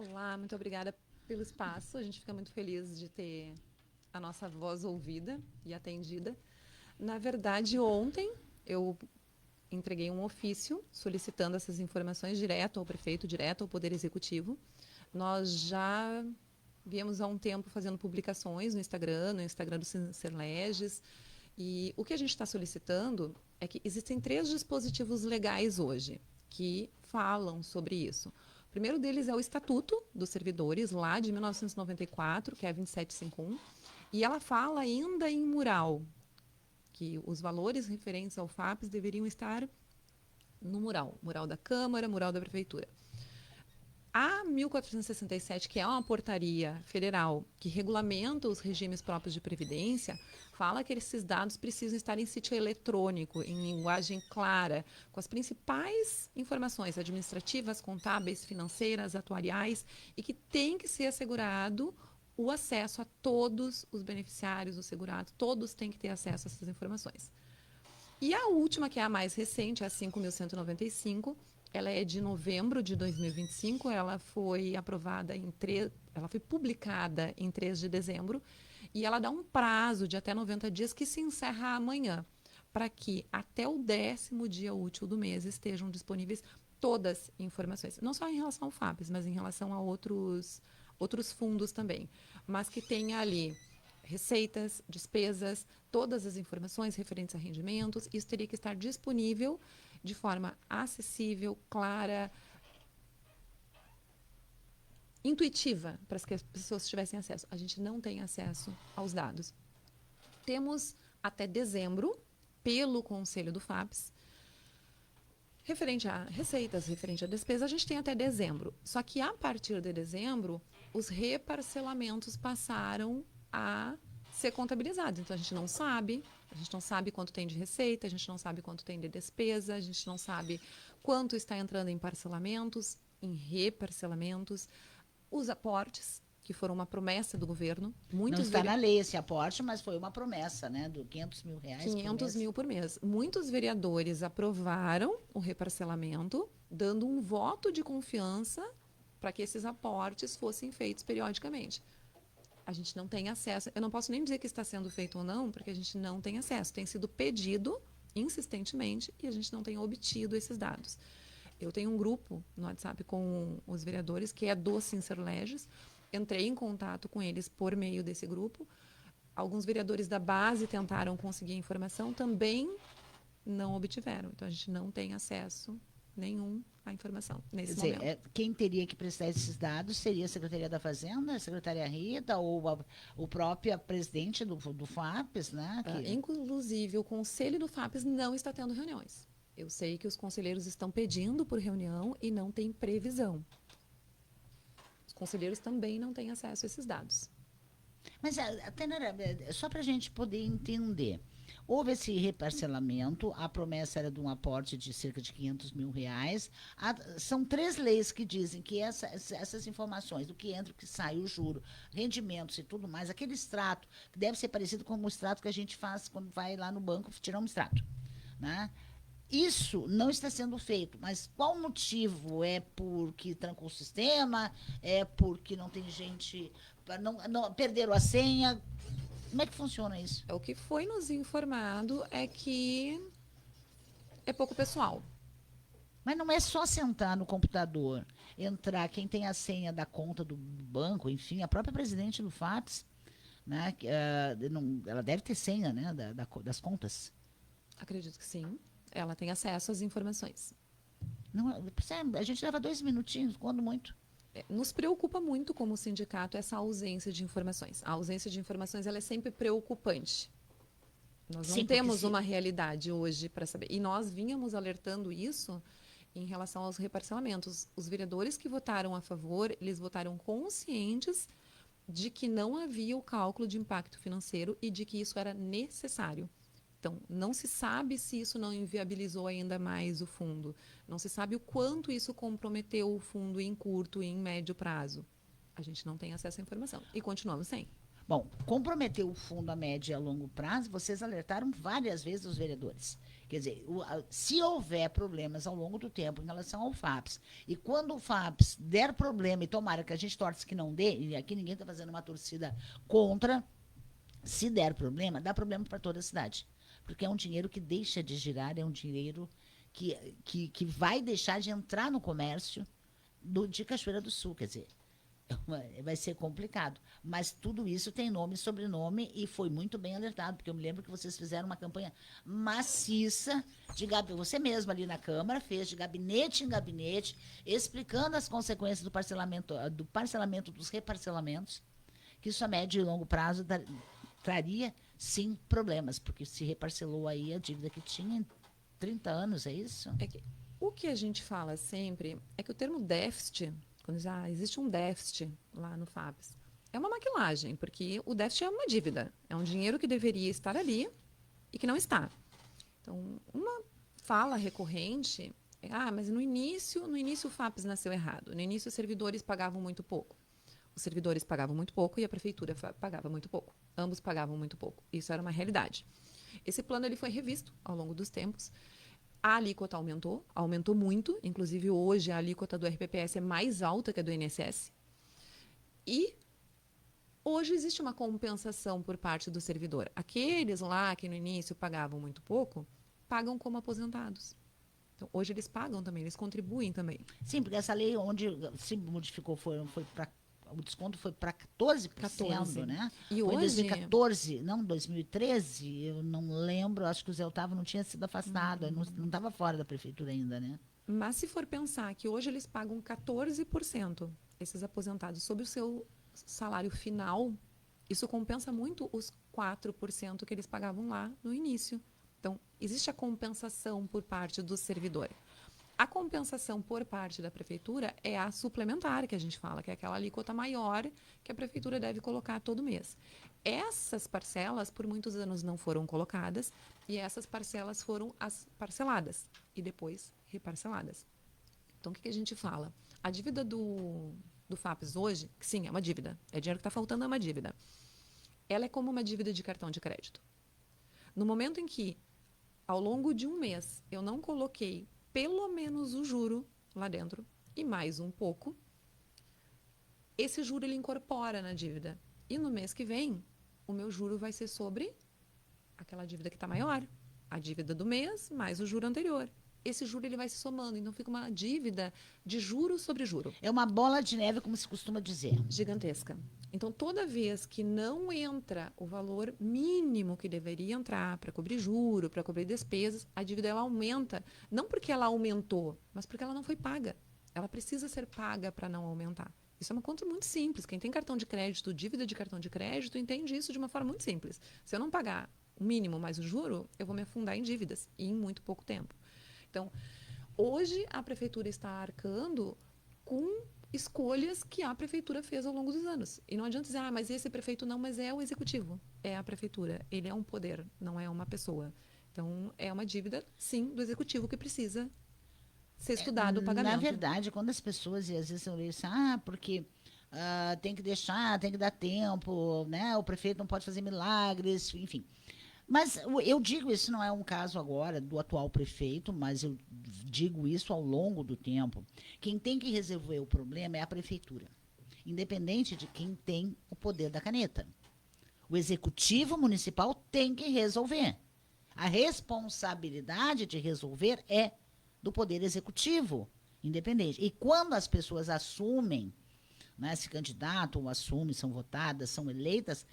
Olá, muito obrigada pelo espaço. A gente fica muito feliz de ter a nossa voz ouvida e atendida. Na verdade, ontem eu entreguei um ofício solicitando essas informações direto ao prefeito, direto ao Poder Executivo. Nós já viemos há um tempo fazendo publicações no Instagram do Sincerleges, e o que a gente está solicitando é que existem 3 dispositivos legais hoje que falam sobre isso. O primeiro deles é o Estatuto dos Servidores, lá de 1994, que é 2751, e ela fala ainda em mural, que os valores referentes ao FAPES deveriam estar no mural, mural da Câmara, mural da Prefeitura. A 1467, que é uma portaria federal que regulamenta os regimes próprios de previdência, fala que esses dados precisam estar em sítio eletrônico, em linguagem clara, com as principais informações administrativas, contábeis, financeiras, atuariais, e que tem que ser assegurado o acesso a todos os beneficiários, os segurados, todos têm que ter acesso a essas informações. E a última, que é a mais recente, a 5.195, ela é de novembro de 2025, ela foi aprovada ela foi publicada em 3 de dezembro, e ela dá um prazo de até 90 dias que se encerra amanhã, para que até o 10º dia útil do mês estejam disponíveis todas as informações, não só em relação ao FAPES, mas em relação a outros fundos também, mas que tenha ali receitas, despesas, todas as informações referentes a rendimentos. Isso teria que estar disponível de forma acessível, clara, intuitiva, para que as pessoas tivessem acesso. A gente não tem acesso aos dados. Temos até dezembro, pelo Conselho do FAPES, referente a receitas, referente a despesa, a gente tem até dezembro. Só que a partir de dezembro, os reparcelamentos passaram a ser contabilizados. Então, a gente não sabe quanto tem de receita, a gente não sabe quanto tem de despesa, a gente não sabe quanto está entrando em parcelamentos, em reparcelamentos, os aportes, que foram uma promessa do governo. Não Muitos está na lei esse aporte, mas foi uma promessa, né? Do 500 mil reais por 500 mês. mil por mês. Muitos vereadores aprovaram o reparcelamento, dando um voto de confiança para que esses aportes fossem feitos periodicamente. A gente não tem acesso. Eu não posso nem dizer que está sendo feito ou não, porque a gente não tem acesso. Tem sido pedido insistentemente e a gente não tem obtido esses dados. Eu tenho um grupo no WhatsApp com os vereadores, que é do Sincerleges. Entrei em contato com eles por meio desse grupo. Alguns vereadores da base tentaram conseguir informação, também não obtiveram. Então, a gente não tem acesso nenhum à informação Quer nesse dizer, momento. quem teria que prestar esses dados seria a Secretaria da Fazenda, a Secretaria Rita ou o próprio presidente do FAPES, né? Inclusive, o Conselho do FAPES não está tendo reuniões. Eu sei que os conselheiros estão pedindo por reunião e não tem previsão. Os conselheiros também não têm acesso a esses dados. Mas, Tainara, só para a gente poder entender, houve esse reparcelamento, a promessa era de um aporte de cerca de 500 mil reais. São 3 leis que dizem que essas informações, do que entra, o que sai, o juro, rendimentos e tudo mais, aquele extrato, que deve ser parecido com o extrato que a gente faz quando vai lá no banco tirar um extrato, né? Isso não está sendo feito, mas qual o motivo? É porque trancou o sistema? É porque não tem gente, não perderam a senha? Como é que funciona isso? O que foi nos informado é que é pouco pessoal. Mas não é só sentar no computador, entrar, quem tem a senha da conta do banco, enfim, a própria presidente do FAPES, né, ela deve ter senha, né, das contas. Acredito que sim. Ela tem acesso às informações. Não, a gente leva 2 minutinhos, quando muito. Nos preocupa muito como sindicato essa ausência de informações. A ausência de informações ela é sempre preocupante. Nós não Sim, porque temos se uma realidade hoje para saber. E nós vínhamos alertando isso em relação aos reparcelamentos. Os vereadores que votaram a favor, eles votaram conscientes de que não havia o cálculo de impacto financeiro e de que isso era necessário. Então, não se sabe se isso não inviabilizou ainda mais o fundo. Não se sabe o quanto isso comprometeu o fundo em curto e em médio prazo. A gente não tem acesso à informação. E continuamos sem. Bom, comprometer o fundo a médio e a longo prazo, vocês alertaram várias vezes os vereadores. Quer dizer, se houver problemas ao longo do tempo em relação ao FAPS, e quando o FAPS der problema, e tomara que a gente torce que não dê, e aqui ninguém está fazendo uma torcida contra, se der problema, dá problema para toda a cidade. Porque é um dinheiro que deixa de girar, é um dinheiro que vai deixar de entrar no comércio de Cachoeira do Sul, quer dizer, vai ser complicado. Mas tudo isso tem nome e sobrenome e foi muito bem alertado, porque eu me lembro que vocês fizeram uma campanha maciça, você mesmo ali na Câmara fez de gabinete em gabinete, explicando as consequências do parcelamento dos reparcelamentos, que isso a médio e longo prazo traria, sim, problemas, porque se reparcelou aí a dívida que tinha em 30 anos, é isso? O que a gente fala sempre é que o termo déficit, quando existe um déficit lá no FAPS, é uma maquilagem, porque o déficit é uma dívida, é um dinheiro que deveria estar ali e que não está. Então, uma fala recorrente é, mas no início o FAPS nasceu errado. No início os servidores pagavam muito pouco. Os servidores pagavam muito pouco e a prefeitura pagava muito pouco. Ambos pagavam muito pouco. Isso era uma realidade. Esse plano ele foi revisto ao longo dos tempos. A alíquota aumentou muito. Inclusive, hoje, a alíquota do RPPS é mais alta que a do INSS. E hoje existe uma compensação por parte do servidor. Aqueles lá que no início pagavam muito pouco, pagam como aposentados. Então, hoje eles pagam também, eles contribuem também. Sim, porque essa lei onde se modificou foi para o desconto foi para 14%, né? E foi em hoje... 2014, não, 2013, eu não lembro, acho que o Zé Otávio não tinha sido afastado, não estava fora da prefeitura ainda, né? Mas se for pensar que hoje eles pagam 14%, esses aposentados, sobre o seu salário final, isso compensa muito os 4% que eles pagavam lá no início. Então, existe a compensação por parte do servidor. A compensação por parte da prefeitura é a suplementar, que a gente fala, que é aquela alíquota maior que a prefeitura deve colocar todo mês. Essas parcelas, por muitos anos, não foram colocadas e essas parcelas foram as parceladas e depois reparceladas. Então, o que a gente fala? A dívida do FAPS hoje, que sim, é uma dívida, é dinheiro que está faltando, é uma dívida. Ela é como uma dívida de cartão de crédito. No momento em que, ao longo de um mês, eu não coloquei pelo menos o juro lá dentro e mais um pouco, esse juro ele incorpora na dívida. E no mês que vem, o meu juro vai ser sobre aquela dívida que está maior. A dívida do mês mais o juro anterior. Esse juro ele vai se somando, então fica uma dívida de juro sobre juro. É uma bola de neve, como se costuma dizer. Gigantesca. Então, toda vez que não entra o valor mínimo que deveria entrar para cobrir juro, para cobrir despesas, a dívida ela aumenta. Não porque ela aumentou, mas porque ela não foi paga. Ela precisa ser paga para não aumentar. Isso é uma conta muito simples. Quem tem cartão de crédito, dívida de cartão de crédito, entende isso de uma forma muito simples. Se eu não pagar o mínimo mais o juro, eu vou me afundar em dívidas e em muito pouco tempo. Então, hoje a prefeitura está arcando com escolhas que a prefeitura fez ao longo dos anos. E não adianta dizer, mas esse prefeito não, mas é o executivo. É a prefeitura. Ele é um poder, não é uma pessoa. Então, é uma dívida, sim, do executivo que precisa ser estudado o pagamento. Na verdade, quando as pessoas, e às vezes eu leio assim, porque tem que deixar, tem que dar tempo, né? O prefeito não pode fazer milagres, enfim. Mas eu digo, isso não é um caso agora do atual prefeito, mas eu digo isso ao longo do tempo. Quem tem que resolver o problema é a prefeitura, independente de quem tem o poder da caneta. O executivo municipal tem que resolver. A responsabilidade de resolver é do poder executivo, independente. E quando as pessoas assumem, né, se candidatam, assumem, são votadas, são eleitas,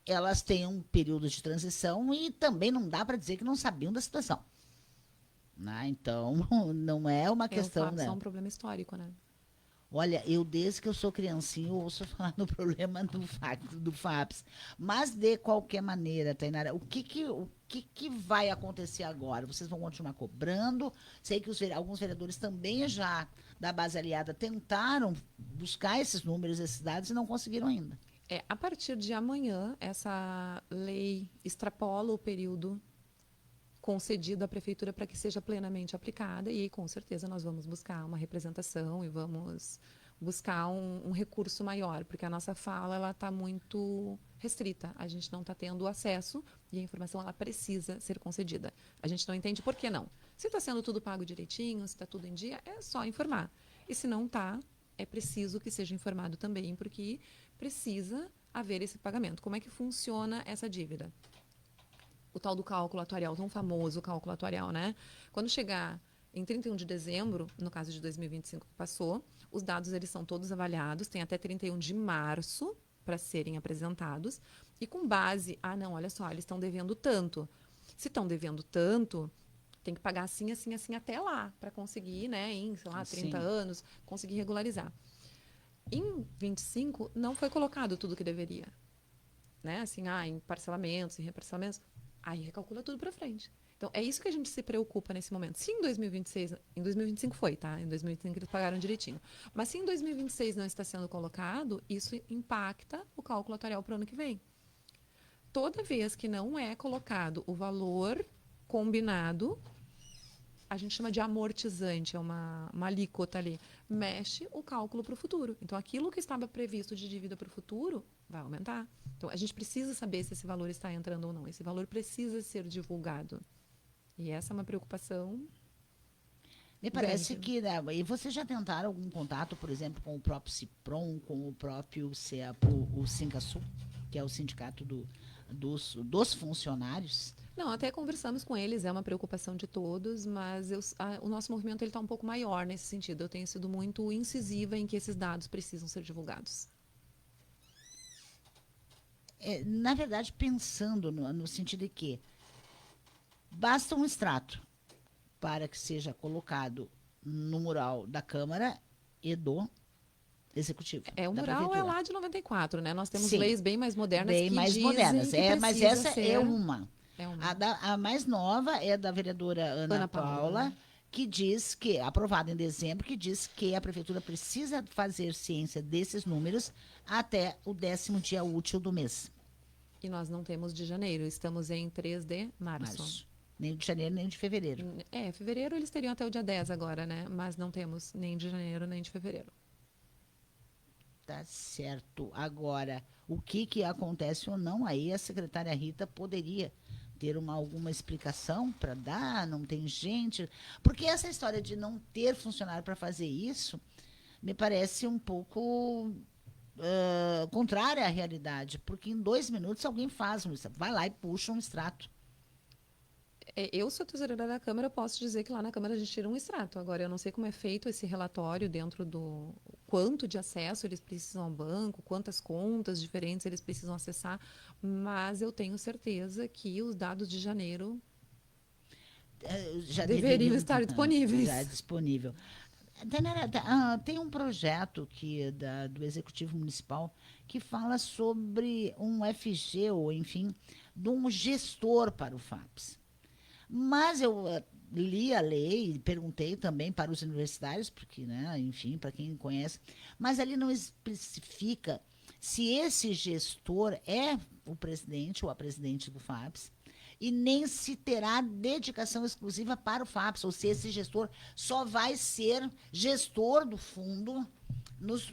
elas têm um período de transição e também não dá para dizer que não sabiam da situação. Né? Então, não é uma questão... O FAPS é um problema histórico, né? Olha, eu desde que eu sou criancinha, eu ouço falar no problema do FAPS. Mas, de qualquer maneira, Tainara, o que vai acontecer agora? Vocês vão continuar cobrando? Sei que alguns vereadores também já, da base aliada, tentaram buscar esses números, esses dados, e não conseguiram ainda. A partir de amanhã, essa lei extrapola o período concedido à prefeitura para que seja plenamente aplicada e, com certeza, nós vamos buscar uma representação e vamos buscar um recurso maior, porque a nossa fala ela está muito restrita. A gente não está tendo acesso e a informação ela precisa ser concedida. A gente não entende por que não. Se está sendo tudo pago direitinho, se está tudo em dia, é só informar. E se não está, é preciso que seja informado também, porque precisa haver esse pagamento. Como é que funciona essa dívida? O tal do cálculo atuarial, tão famoso cálculo atuarial, né? Quando chegar em 31 de dezembro, no caso de 2025 que passou, os dados eles são todos avaliados, tem até 31 de março para serem apresentados, e com base, não, olha só, eles estão devendo tanto. Se estão devendo tanto, tem que pagar assim, assim, assim até lá, para conseguir, né, em, sei lá, 30 Sim. anos, conseguir regularizar. Em 25, não foi colocado tudo que deveria. Né? Assim, em parcelamentos, em reparcelamentos, aí recalcula tudo para frente. Então, é isso que a gente se preocupa nesse momento. Se em 2026, em 2025 foi, tá? Em 2025 eles pagaram direitinho. Mas se em 2026 não está sendo colocado, isso impacta o cálculo atuarial para o ano que vem. Toda vez que não é colocado o valor combinado, a gente chama de amortizante, é uma alíquota ali, mexe o cálculo para o futuro. Então, aquilo que estava previsto de dívida para o futuro vai aumentar. Então, a gente precisa saber se esse valor está entrando ou não. Esse valor precisa ser divulgado. E essa é uma preocupação Me parece grande. que, né, e vocês já tentaram algum contato, por exemplo, com o próprio CIPROM, com o próprio o Sincasul, que é o sindicato dos funcionários? Não, até conversamos com eles, é uma preocupação de todos, mas o nosso movimento está um pouco maior nesse sentido. Eu tenho sido muito incisiva em que esses dados precisam ser divulgados. Na verdade, pensando no sentido de que basta um extrato para que seja colocado no mural da Câmara e do Executivo, O da mural é Prefeitura. lá de 94, né? Nós temos Sim, leis bem mais modernas bem que mais dizem modernas. que Mas precisa essa ser. é uma. É uma. A mais nova é da vereadora Ana Ana Paula. Paula, que diz que, aprovada em dezembro, que diz que a Prefeitura precisa fazer ciência desses números até o 10º dia útil do mês. E nós não temos de janeiro, estamos em 3 de março. Março. Nem de janeiro, nem de fevereiro. Fevereiro eles teriam até o dia 10 agora, né? Mas não temos nem de janeiro, nem de fevereiro. Tá certo. Agora, o que acontece ou não, aí a secretária Rita poderia ter alguma explicação para dar, não tem gente. Porque essa história de não ter funcionário para fazer isso me parece um pouco contrária à realidade, porque em 2 minutos alguém faz um extrato, vai lá e puxa um extrato. Eu sou tesoureira da Câmara, eu posso dizer que lá na Câmara a gente tira um extrato. Agora, eu não sei como é feito esse relatório dentro do quanto de acesso eles precisam ao banco, quantas contas diferentes eles precisam acessar, mas eu tenho certeza que os dados de janeiro Já deveriam estar disponíveis. Já disponível. Tem um projeto do Executivo Municipal que fala sobre um FG, ou enfim, de um gestor para o FAPS. Mas eu li a lei e perguntei também para os universitários, porque, né, enfim, para quem conhece, mas ali não especifica se esse gestor é o presidente ou a presidente do FAPS, e nem se terá dedicação exclusiva para o FAPS, ou se esse gestor só vai ser gestor do fundo nos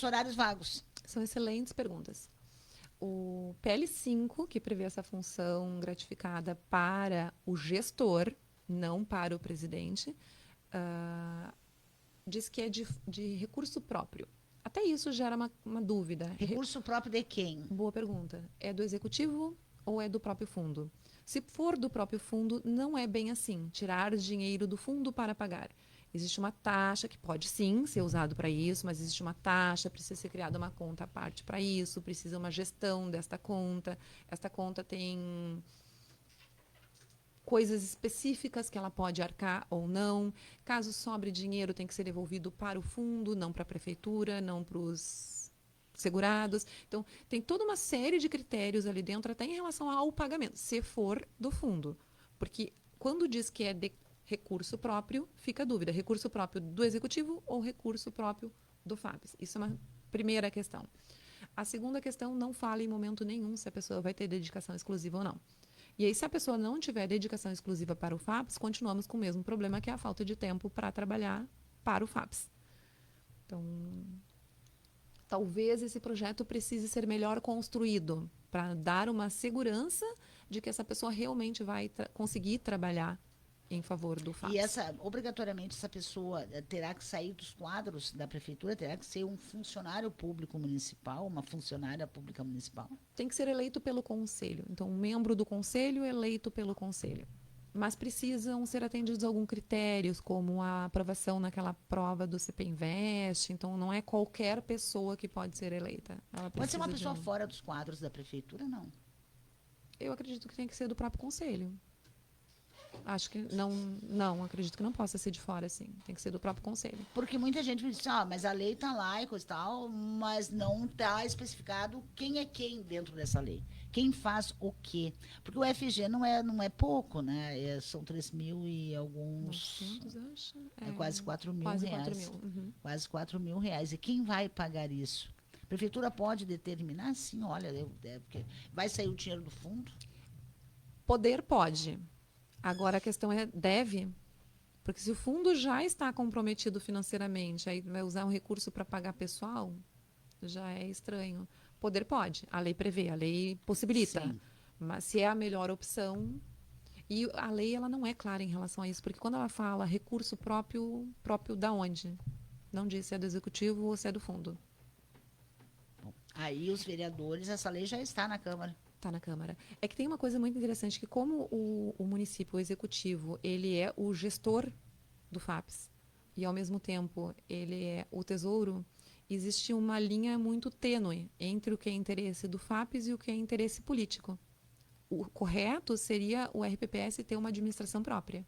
horários vagos. São excelentes perguntas. O PL5, que prevê essa função gratificada para o gestor, não para o presidente, diz que é de recurso próprio. Até isso gera uma dúvida. Recurso próprio de quem? Boa pergunta. É do executivo ou é do próprio fundo? Se for do próprio fundo, não é bem assim. Tirar dinheiro do fundo para pagar. Existe uma taxa que pode sim ser usado para isso, mas existe uma taxa, precisa ser criada uma conta à parte para isso, precisa uma gestão desta conta. Esta conta tem coisas específicas que ela pode arcar ou não. Caso sobre dinheiro, tem que ser devolvido para o fundo, não para a prefeitura, não para os segurados. Então, tem toda uma série de critérios ali dentro, até em relação ao pagamento, se for do fundo. Porque quando diz que é de recurso próprio, fica a dúvida, recurso próprio do executivo ou recurso próprio do FAPS? Isso é uma primeira questão. A segunda questão, não fala em momento nenhum se a pessoa vai ter dedicação exclusiva ou não. E aí, se a pessoa não tiver dedicação exclusiva para o FAPS, continuamos com o mesmo problema, que é a falta de tempo para trabalhar para o FAPS. Então, talvez esse projeto precise ser melhor construído para dar uma segurança de que essa pessoa realmente vai conseguir trabalhar em favor do FAPS. E obrigatoriamente essa pessoa terá que sair dos quadros da prefeitura, terá que ser um funcionário público municipal, uma funcionária pública municipal? Tem que ser eleito pelo conselho. Então, um membro do conselho eleito pelo conselho. Mas precisam ser atendidos a alguns critérios, como a aprovação naquela prova do CP Invest. Então, não é qualquer pessoa que pode ser eleita. Pode ser uma pessoa fora dos quadros da prefeitura, não? Eu acredito que tem que ser do próprio conselho. Acho que não, acredito que não possa ser de fora, assim. Tem que ser do próprio conselho. Porque muita gente me diz, mas a lei está lá e coisa e tal, mas não está especificado quem é quem dentro dessa lei. Quem faz o quê? Porque o FG não é pouco, né? São 3 mil e alguns... 900, acho. Quase 4 mil quase reais. 4 mil. Uhum. Quase 4 mil reais. E quem vai pagar isso? A prefeitura pode determinar? Sim, olha, porque vai sair o dinheiro do fundo? Poder pode. Agora a questão é, deve? Porque se o fundo já está comprometido financeiramente, aí vai usar um recurso para pagar pessoal, já é estranho. Poder pode, a lei prevê, a lei possibilita. Sim. Mas se é a melhor opção... E a lei ela não é clara em relação a isso, porque quando ela fala recurso próprio da onde? Não diz se é do executivo ou se é do fundo. Bom, aí os vereadores, essa lei já está na Câmara. Está na Câmara. É que tem uma coisa muito interessante, que como o município, o executivo, ele é o gestor do FAPS, e ao mesmo tempo ele é o tesouro, existe uma linha muito tênue entre o que é interesse do FAPS e o que é interesse político. O correto seria o RPPS ter uma administração própria,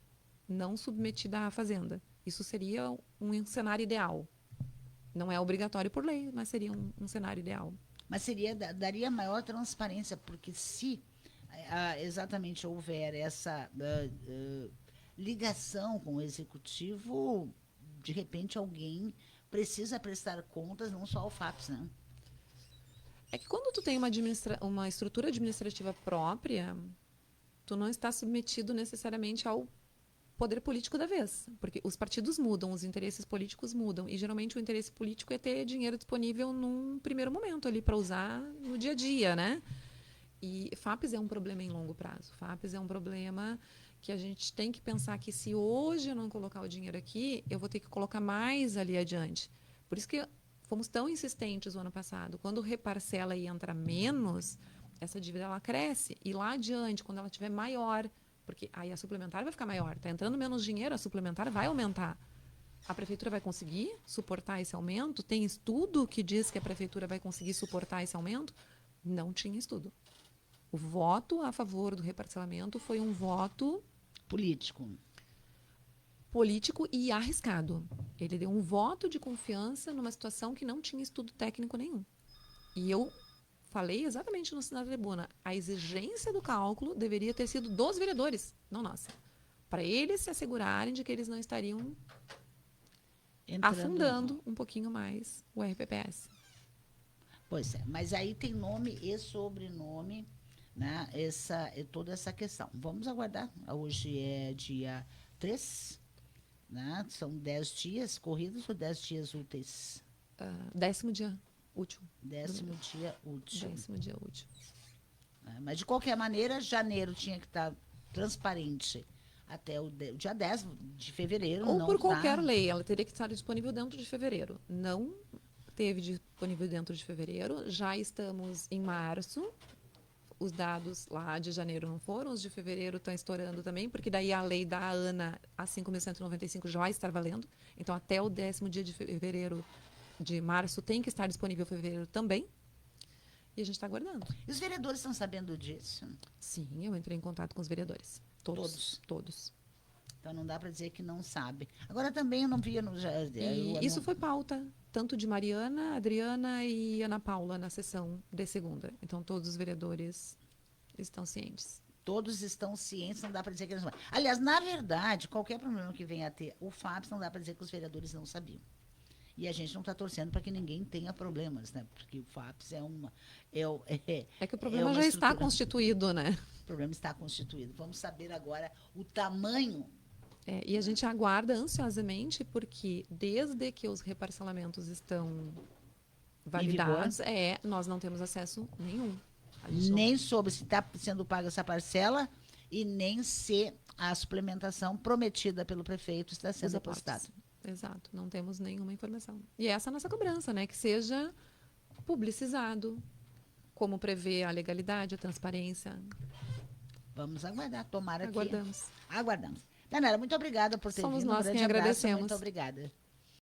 não submetida à Fazenda. Isso seria um cenário ideal. Não é obrigatório por lei, mas seria um cenário ideal. Mas daria maior transparência, porque se exatamente houver essa ligação com o executivo, de repente alguém precisa prestar contas, não só ao FAPS, né? É que quando tu tem uma estrutura administrativa própria, tu não está submetido necessariamente ao poder político da vez. Porque os partidos mudam, os interesses políticos mudam. E geralmente o interesse político é ter dinheiro disponível num primeiro momento ali para usar no dia a dia, né? E FAPS é um problema em longo prazo. FAPS é um problema que a gente tem que pensar que se hoje eu não colocar o dinheiro aqui, eu vou ter que colocar mais ali adiante. Por isso que fomos tão insistentes o ano passado. Quando reparcela e entra menos, essa dívida ela cresce. E lá adiante, quando ela estiver maior, porque aí a suplementar vai ficar maior. Está entrando menos dinheiro, a suplementar vai aumentar. A prefeitura vai conseguir suportar esse aumento? Tem estudo que diz que a prefeitura vai conseguir suportar esse aumento? Não tinha estudo. O voto a favor do reparcelamento foi um voto político e arriscado. Ele deu um voto de confiança numa situação que não tinha estudo técnico nenhum. E eu falei exatamente na tribuna, a exigência do cálculo deveria ter sido dos vereadores, não nossa. Para eles se assegurarem de que eles não estariam afundando um pouquinho mais o RPPS. Pois é, mas aí tem nome e sobrenome, né? Toda essa questão. Vamos aguardar. Hoje é dia 3, né? São 10 dias corridos ou 10 dias úteis? 10º dia útil. 10º dia útil. 10º dia útil. Mas, de qualquer maneira, janeiro tinha que estar transparente até o dia 10 de fevereiro. Ou não por qualquer lei, ela teria que estar disponível dentro de fevereiro. Não teve disponível dentro de fevereiro. Já estamos em março. Os dados lá de janeiro não foram, os de fevereiro estão estourando também, porque daí a lei da ANA, a 5.195, já está valendo. Então, até o 10º dia de março, tem que estar disponível fevereiro também. E a gente está aguardando. E os vereadores estão sabendo disso? Sim, eu entrei em contato com os vereadores. Todos. Então, não dá para dizer que não sabe. Agora, também eu não via... Isso foi pauta, tanto de Mariana, Adriana e Ana Paula na sessão de segunda. Então, todos os vereadores estão cientes. Todos estão cientes, não dá para dizer que eles não sabem. Aliás, na verdade, qualquer problema que venha a ter o FAPS, não dá para dizer que os vereadores não sabiam. E a gente não está torcendo para que ninguém tenha problemas, né? Porque o FAPS é que o problema já está constituído, né? O problema está constituído. Vamos saber agora o tamanho E a gente aguarda ansiosamente porque desde que os reparcelamentos estão validados, nós não temos acesso nenhum. A gente não- Nem sobre se está sendo paga essa parcela e nem se a suplementação prometida pelo prefeito está sendo os aportes. depositada. Exato, não temos nenhuma informação. E essa é a nossa cobrança, né? Que seja publicizado, como prevê a legalidade, a transparência. Vamos aguardar, tomara Aguardamos. que... Aguardamos. Danara, muito obrigada por ter Somos vindo. nós Um grande quem abraço, agradecemos. muito obrigada.